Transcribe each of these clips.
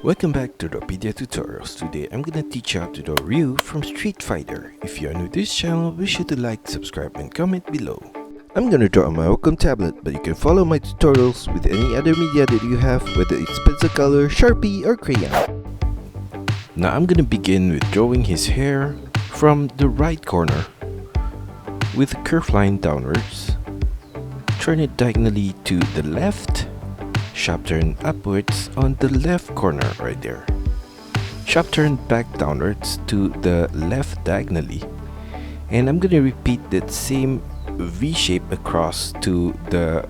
Welcome back to DRAWPEDIA tutorials. Today I'm gonna teach you how to draw Ryu from Street Fighter. If you are new to this channel, be sure to like, subscribe and comment below. I'm gonna draw on my Wacom tablet, but you can follow my tutorials with any other media that you have, whether it's pencil color, Sharpie or crayon. Now I'm gonna begin with drawing his hair from the right corner with a curved line downwards. Turn it diagonally to the left. Sharp turn upwards on the left corner right there. Sharp turn back downwards to the left diagonally. And I'm gonna repeat that same V shape across to the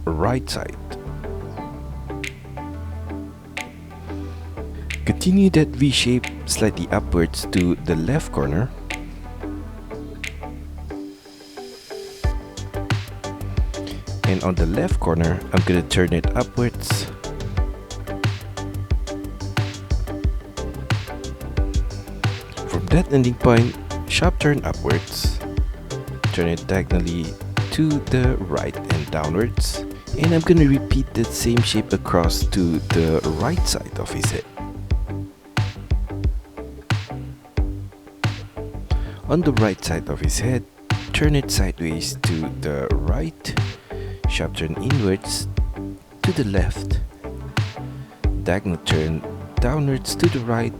right side. Continue that V shape slightly upwards to the left corner. And on the left corner, I'm gonna turn it upwards. From that ending point, sharp turn upwards. Turn it diagonally to the right and downwards. And I'm gonna repeat that same shape across to the right side of his head. On the right side of his head, turn it sideways to the right. Sharp turn inwards to the left, diagonal turn downwards to the right,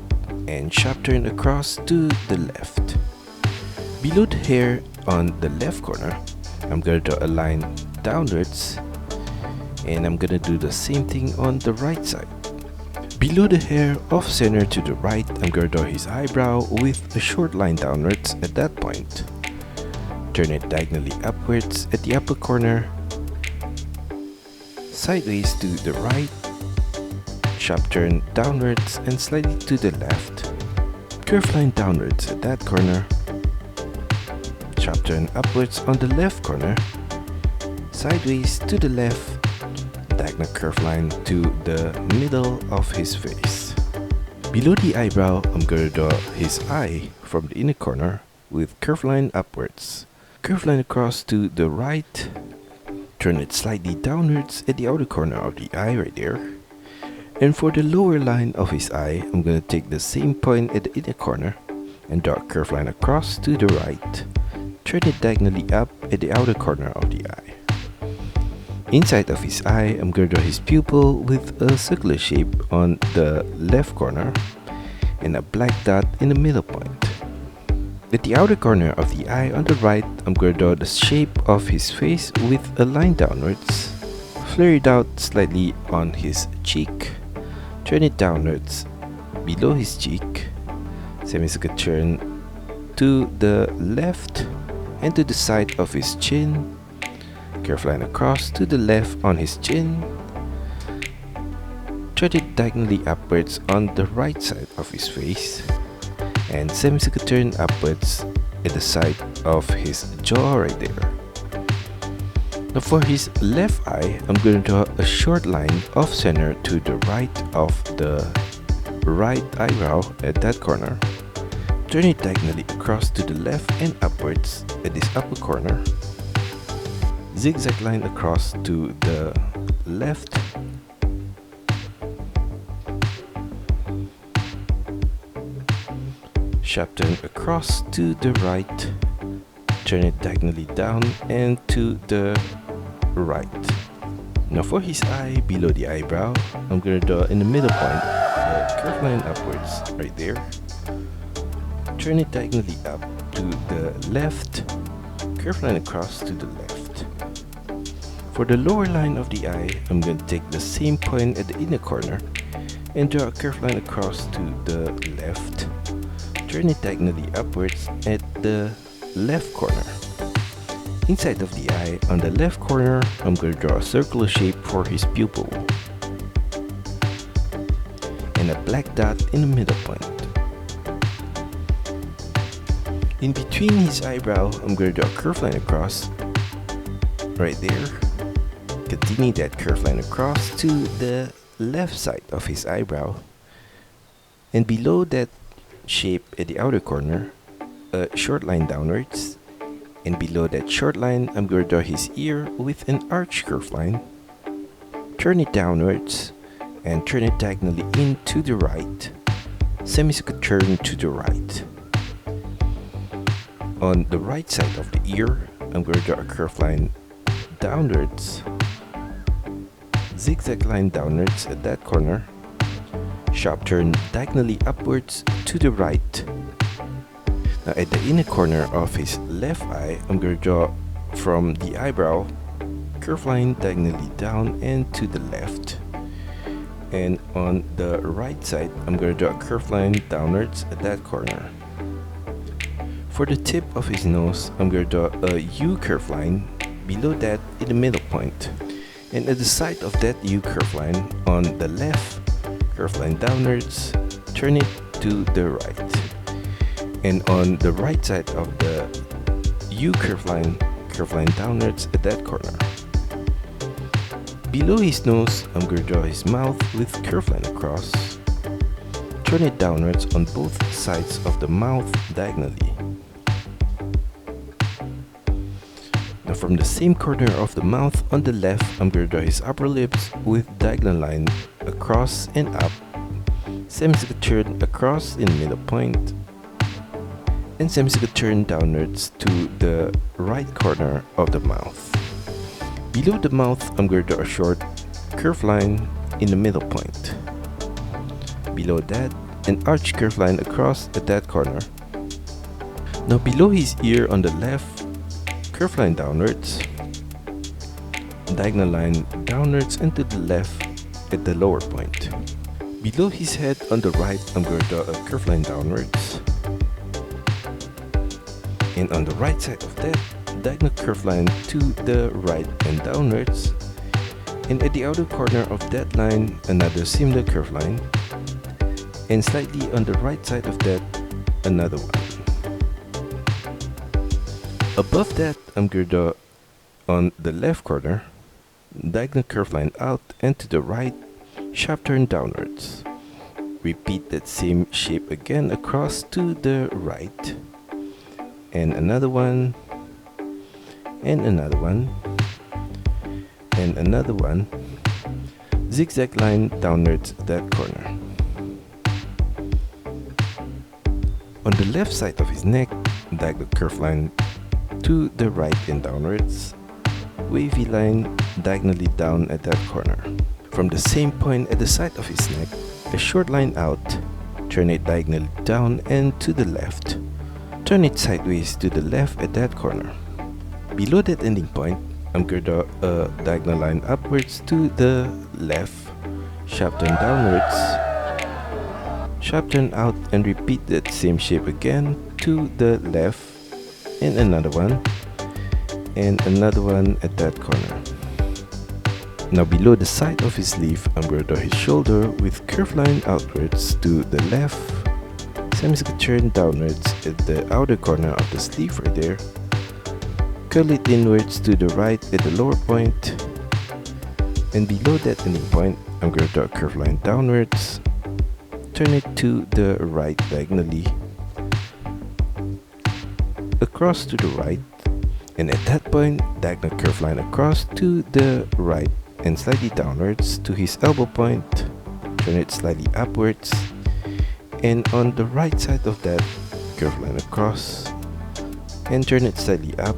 and sharp turn across to the left. Below the hair on the left corner, I'm gonna draw a line downwards, and I'm gonna do the same thing on the right side. Below the hair off center to the right, I'm gonna draw his eyebrow with a short line downwards at that point. Turn it diagonally upwards at the upper corner, sideways to the right, sharp turn downwards and slightly to the left, curved line downwards at that corner, sharp turn upwards on the left corner, sideways to the left, diagonal curved line to the middle of his face. Below the eyebrow, I'm gonna draw his eye from the inner corner with curved line upwards, curved line across to the right. Turn it slightly downwards at the outer corner of the eye right there. And for the lower line of his eye, I'm gonna take the same point at the inner corner and draw a curved line across to the right. Turn it diagonally up at the outer corner of the eye. Inside of his eye, I'm gonna draw his pupil with a circular shape on the left corner and a black dot in the middle point. At the outer corner of the eye on the right, I'm going to draw the shape of his face with a line downwards. Flare it out slightly on his cheek. Turn it downwards below his cheek. Semicircle turn to the left and to the side of his chin. Curved line across to the left on his chin. Turn it diagonally upwards on the right side of his face. And semicircle turn upwards at the side of his jaw right there. Now for his left eye, I'm going to draw a short line off center to the right of the right eyebrow at that corner. Turn it diagonally across to the left and upwards at this upper corner. Zigzag line across to the left. Sharp turn across to the right, turn it diagonally down and to the right. Now for his eye below the eyebrow, I'm going to draw in the middle point a curved line upwards right there. Turn it diagonally up to the left, curved line across to the left. For the lower line of the eye, I'm going to take the same point at the inner corner and draw a curved line across to the left. Turn it diagonally upwards at the left corner. Inside of the eye on the left corner, I'm going to draw a circular shape for his pupil and a black dot in the middle point. In between his eyebrow, I'm going to draw a curved line across right there. Continue that curved line across to the left side of his eyebrow, and below that shape at the outer corner, a short line downwards, and below that short line, I'm going to draw his ear with an arch curved line. Turn it downwards and turn it diagonally in to the right, semicircle turn to the right. On the right side of the ear, I'm going to draw a curved line downwards, zigzag line downwards at that corner, sharp turn diagonally upwards to the right. Now at the inner corner of his left eye, I'm going to draw from the eyebrow, curved line diagonally down and to the left. And on the right side, I'm going to draw a curved line downwards at that corner. For the tip of his nose, I'm going to draw a U curved line below that in the middle point. And at the side of that U curved line on the left, curved line downwards, turn it to the right. And on the right side of the U curved line downwards at that corner. Below his nose, I'm going to draw his mouth with curved line across. Turn it downwards on both sides of the mouth diagonally. Now from the same corner of the mouth on the left, I'm going to draw his upper lips with diagonal line across and up, semicircle turn across in middle point, and semicircle turn downwards to the right corner of the mouth. Below the mouth, I'm going to draw a short curved line in the middle point. Below that, an arched curved line across at that corner. Now below his ear on the left, curved line downwards, diagonal line downwards and to the left at the lower point. Below his head on the right, I'm going to draw a curved line downwards. And on the right side of that, diagonal curved line to the right and downwards. And at the outer corner of that line, another similar curved line. And slightly on the right side of that, another one. Above that, I'm going to draw on the left corner, diagonal curved line out and to the right, sharp turn downwards. Repeat that same shape again across to the right. And another one, and another one, and another one, zigzag line downwards that corner. On the left side of his neck, diagonal curved line to the right and downwards, wavy line diagonally down at that corner. From the same point at the side of his neck, a short line out, turn it diagonally down and to the left. Turn it sideways to the left at that corner. Below that ending point, I'm going to draw a diagonal line upwards to the left, sharp turn downwards, sharp turn out and repeat that same shape again to the left, and another one at that corner. Now below the side of his sleeve, I'm going to draw his shoulder with curved line outwards to the left, semicircle turn downwards at the outer corner of the sleeve right there, curl it inwards to the right at the lower point, and below that ending point, I'm going to draw a curved line downwards, turn it to the right diagonally, across to the right, and at that point, diagonal curved line across to the right and slightly downwards to his elbow point, turn it slightly upwards, and on the right side of that, curved line across and turn it slightly up,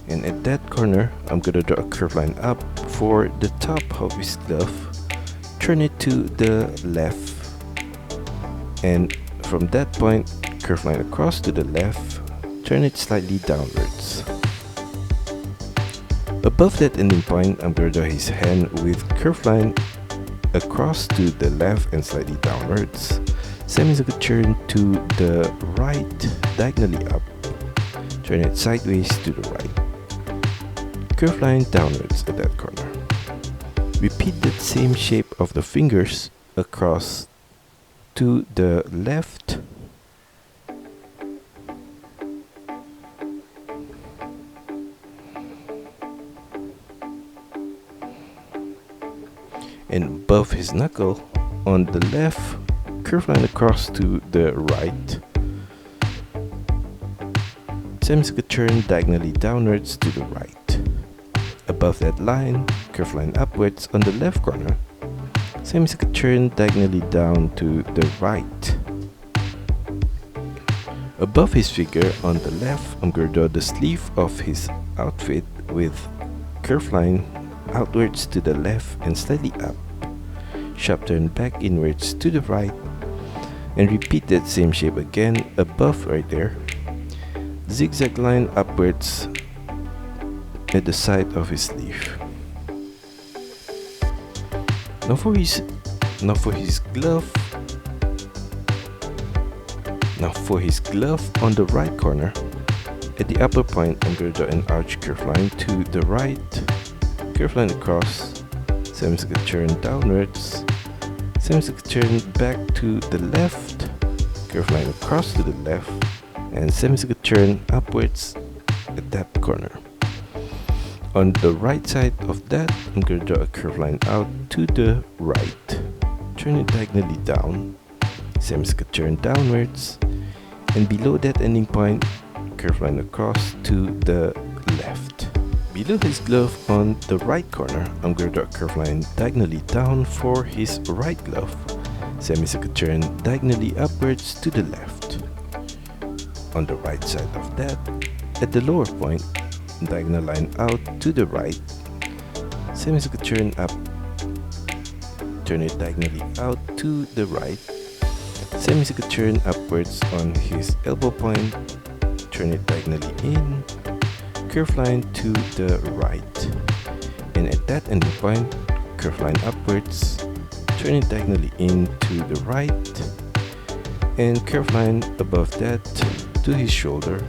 and at that corner I'm going to draw a curved line up for the top of his glove, turn it to the left, and from that point curved line across to the left, turn it slightly downwards. Above that ending point, I'm going to draw his hand with curved line across to the left and slightly downwards, semicircle turn to the right, diagonally up, turn it sideways to the right, curved line downwards at that corner. Repeat that same shape of the fingers across to the left, and above his knuckle on the left, curved line across to the right, semicircle turn diagonally downwards to the right. Above that line, curve line upwards on the left corner. Semicircle turn diagonally down to the right. Above his figure on the left, I'm going to draw the sleeve of his outfit with curve line outwards to the left and slightly up. Sharp turn back inwards to the right, and repeat that same shape again above right there. Zigzag line upwards at the side of his sleeve. Now for his glove. Now for his glove on the right corner, at the upper point, I'm going to draw an arch curve line to the right, curve line across, semicircle turn downwards, semicircle turn back to the left, curve line across to the left, and semicircle turn upwards at that corner. On the right side of that, I'm going to draw a curve line out to the right, turn it diagonally down, semicircle turn downwards, and below that ending point, curve line across to the left. Below his glove on the right corner, I'm going to draw a curve line diagonally down for his right glove, semicircle turn diagonally upwards to the left. On the right side of that, at the lower point, diagonal line out to the right, semicircle turn up, turn it diagonally out to the right, semicircle turn upwards on his elbow point, turn it diagonally in, curve line to the right, and at that ending point, curve line upwards, turn it diagonally in to the right, and curve line above that to his shoulder,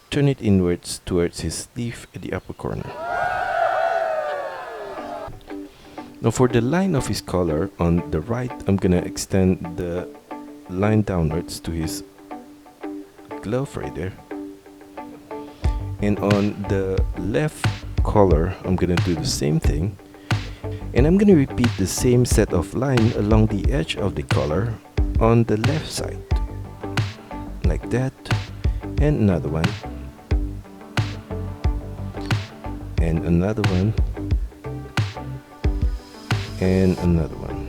turn it inwards towards his sleeve at the upper corner. Now for the line of his collar on the right, I'm gonna extend the line downwards to his glove right there. And on the left collar, I'm gonna do the same thing. And I'm gonna repeat the same set of line along the edge of the collar on the left side. Like that. And another one. And another one. And another one.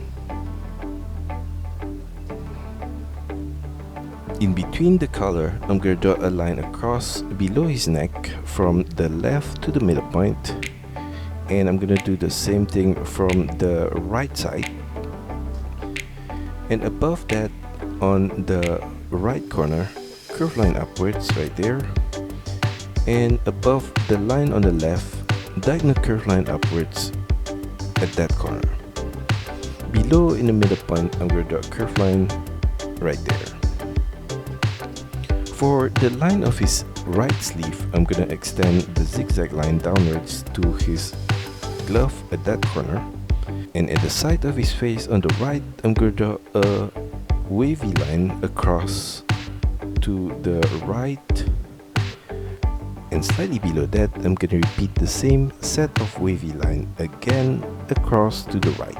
In between the collar, I'm going to draw a line across below his neck from the left to the middle point, and I'm going to do the same thing from the right side. And above that, on the right corner, curve line upwards right there, and above the line on the left, diagonal curve line upwards at that corner. Below in the middle point, I'm going to draw a curve line right there. For the line of his right sleeve, I'm going to extend the zigzag line downwards to his glove at that corner. And at the side of his face on the right, I'm going to draw a wavy line across to the right. And slightly below that, I'm going to repeat the same set of wavy line again across to the right.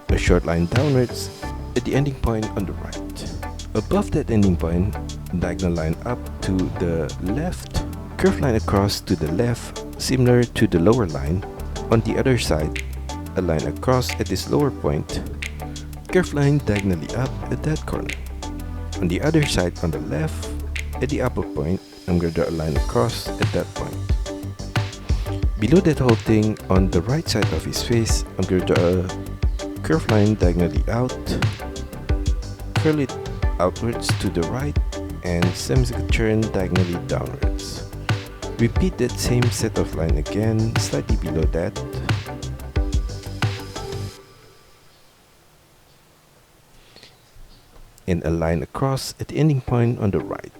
A short line downwards at the ending point on the right. Above that ending point, diagonal line up to the left, curve line across to the left, similar to the lower line. On the other side, a line across at this lower point, curve line diagonally up at that corner. On the other side on the left, at the upper point, I'm going to draw a line across at that point. Below that whole thing, on the right side of his face, I'm going to draw a curve line diagonally out, curl it outwards to the right, and semicircle turn diagonally downwards. Repeat that same set of line again, slightly below that. And a line across at the ending point on the right.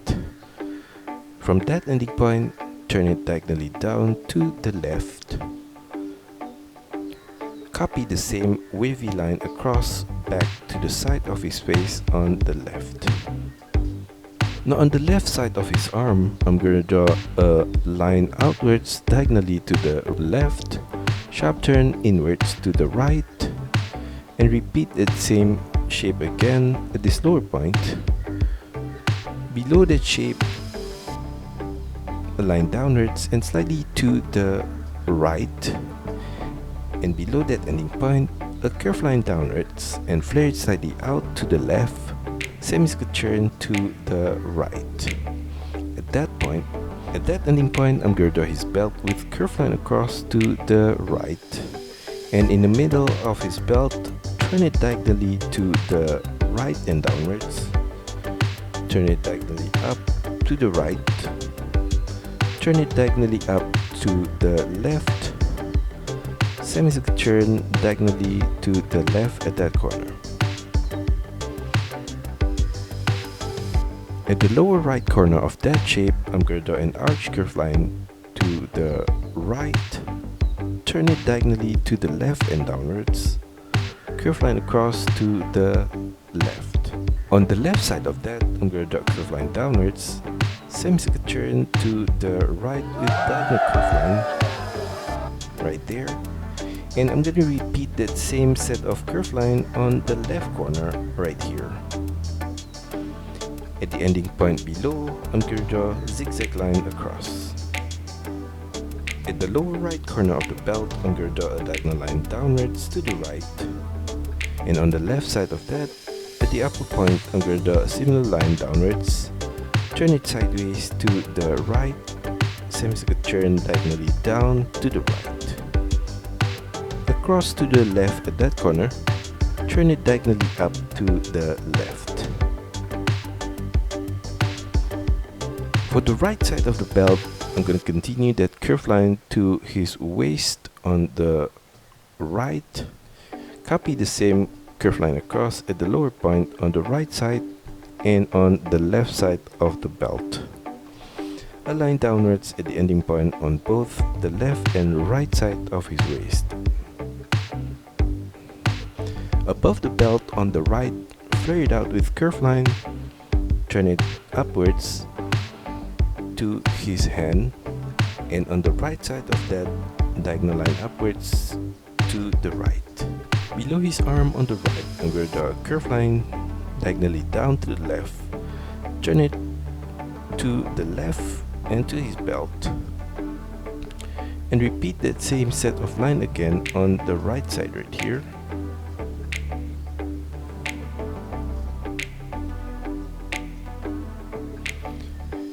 From that ending point, turn it diagonally down to the left. Copy the same wavy line across back to the side of his face on the left. Now on the left side of his arm, I'm going to draw a line outwards diagonally to the left, sharp turn inwards to the right, and repeat that same shape again at this lower point. Below that shape, a line downwards and slightly to the right, and below that ending point, a curved line downwards and flare it slightly out to the left, semicircle turn to the right. At that ending point, I'm going to draw his belt with curved line across to the right, and in the middle of his belt, turn it diagonally to the right and downwards, turn it diagonally up to the right, turn it diagonally up to the left, semicircle turn diagonally to the left at that corner. At the lower right corner of that shape, I'm going to draw an arch curved line to the right, turn it diagonally to the left and downwards, curved line across to the left. On the left side of that, I'm going to draw a curved line downwards, semicircle turn to the right with diagonal curved line right there. And I'm going to repeat that same set of curved line on the left corner right here. At the ending point below, I'm going to draw a zigzag line across. At the lower right corner of the belt, I'm going to draw a diagonal line downwards to the right. And on the left side of that, at the upper point, I'm going to draw a similar line downwards, turn it sideways to the right, semicircle turn diagonally down to the right. Across to the left at that corner, turn it diagonally up to the left. For the right side of the belt, I'm going to continue that curved line to his waist on the right, copy the same curved line across at the lower point on the right side and on the left side of the belt. A line downwards at the ending point on both the left and right side of his waist. Above the belt on the right, flare it out with curved line, turn it upwards to his hand, and on the right side of that, diagonal line upwards to the right. Below his arm on the right, I'm going to draw a curved line diagonally down to the left, turn it to the left and to his belt, and repeat that same set of line again on the right side right here.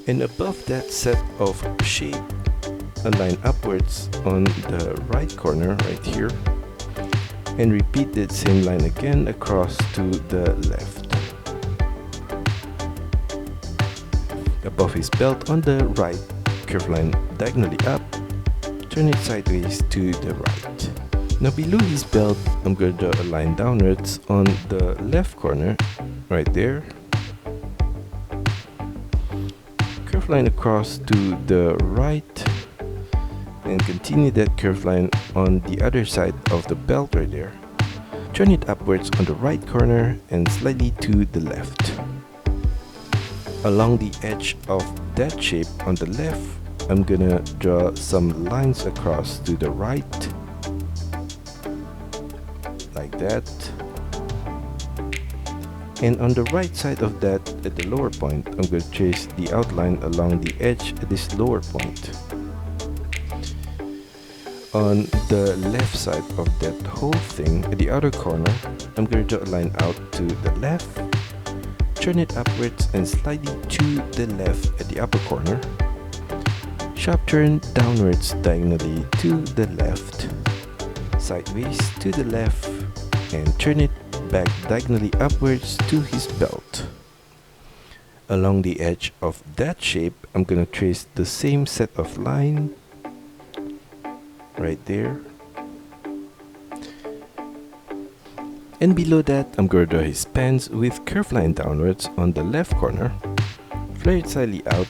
And above that set of shape, a line upwards on the right corner right here, and repeat that same line again across to the left. Above his belt on the right, curved line diagonally up, turn it sideways to the right. Now below his belt, I'm going to draw a line downwards on the left corner right there, curved line across to the right, and continue that curved line on the other side of the belt right there. Turn it upwards on the right corner and slightly to the left. Along the edge of that shape on the left, I'm gonna draw some lines across to the right, like that. And on the right side of that, at the lower point, I'm going to trace the outline along the edge at this lower point. On the left side of that whole thing, at the outer corner, I'm going to draw a line out to the left, turn it upwards and slightly to the left at the upper corner, sharp turn downwards diagonally to the left, sideways to the left, and turn it back diagonally upwards to his belt. Along the edge of that shape, I'm going to trace the same set of line right there. And below that, I'm going to draw his pants with curved line downwards on the left corner, flare it slightly out,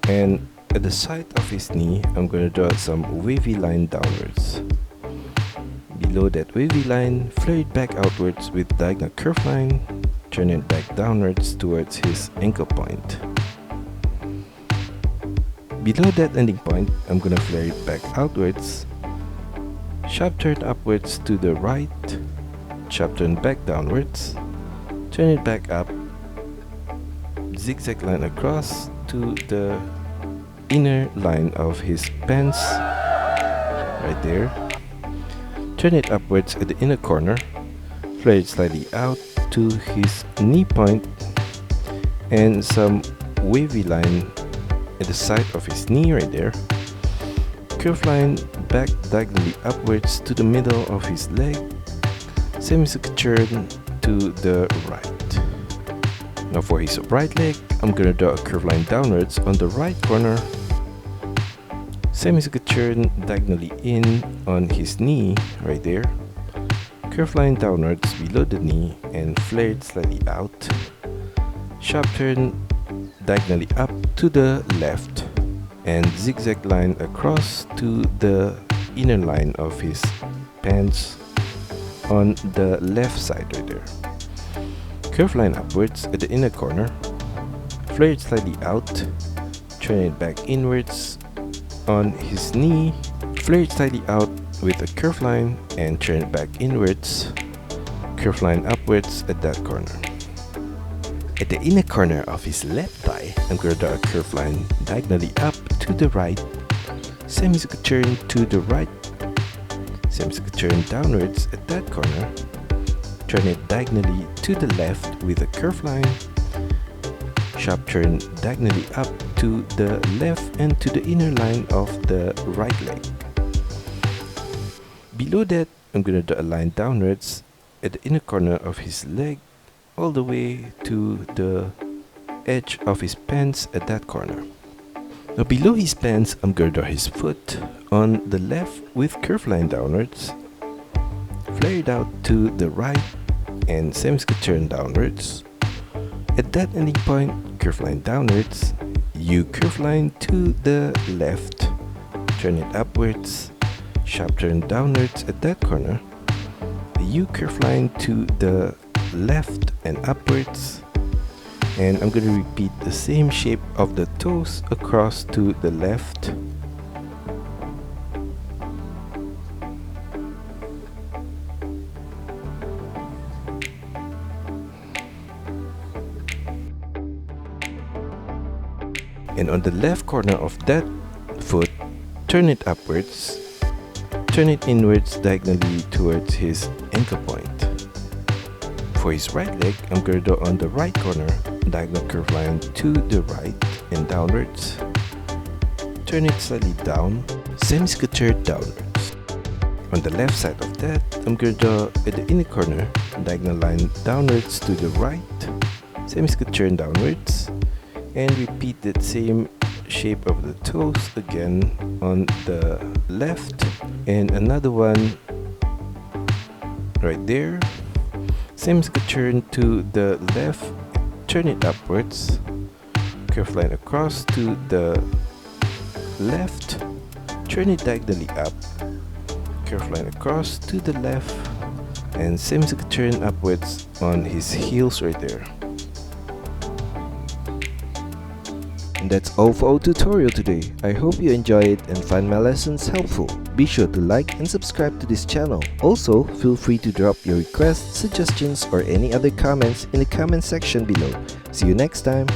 and at the side of his knee, I'm going to draw some wavy line downwards. Below that wavy line, flare it back outwards with diagonal curved line, turn it back downwards towards his ankle point. Below that ending point, I'm gonna flare it back outwards, sharp turn upwards to the right, sharp turn back downwards, turn it back up, zigzag line across to the inner line of his pants, right there. Turn it upwards at the inner corner, flare it slightly out to his knee point, and some wavy line at the side of his knee right there. Curve line back diagonally upwards to the middle of his leg, semicircle turn to the right. Now for his right leg, I'm gonna draw a curve line downwards on the right corner, semicircle turn diagonally in on his knee right there, curve line downwards below the knee and flare it slightly out, sharp turn diagonally up to the left, and zigzag line across to the inner line of his pants on the left side right there. Curve line upwards at the inner corner, flare it slightly out, turn it back inwards on his knee, flare it slightly out with a curve line and turn it back inwards, curve line upwards at that corner. At the inner corner of his left thigh, I'm going to draw a curve line diagonally up to the right, semicircle turn to the right, semicircle turn downwards at that corner, turn it diagonally to the left with a curve line, sharp turn diagonally up to the left and to the inner line of the right leg. Below that, I'm going to draw a line downwards at the inner corner of his leg all the way to the edge of his pants at that corner. Now below his pants, I'm going to draw his foot on the left with curve line downwards, flare it out to the right and semicircle turn downwards. At that ending point, curve line downwards, U curve line to the left, turn it upwards, sharp turn downwards at that corner, a U curve line to the left and upwards, and I'm going to repeat the same shape of the toes across to the left, and on the left corner of that foot, turn it upwards, turn it inwards diagonally towards his ankle point. For his right leg, I'm going to draw on the right corner, diagonal curve line to the right and downwards, turn it slightly down, semicircle turn downwards. On the left side of that, I'm going to draw at the inner corner, diagonal line downwards to the right, semicircle turn downwards, and repeat that same shape of the toes again on the left, and another one right there, semicircle turn to the left, turn it upwards, curve line across to the left, turn it diagonally up, curve line across to the left, and semicircle turn upwards on his heels right there. And that's all for our tutorial today. I hope you enjoy it and find my lessons helpful. Be sure to like and subscribe to this channel. Also, feel free to drop your requests, suggestions, or any other comments in the comment section below. See you next time!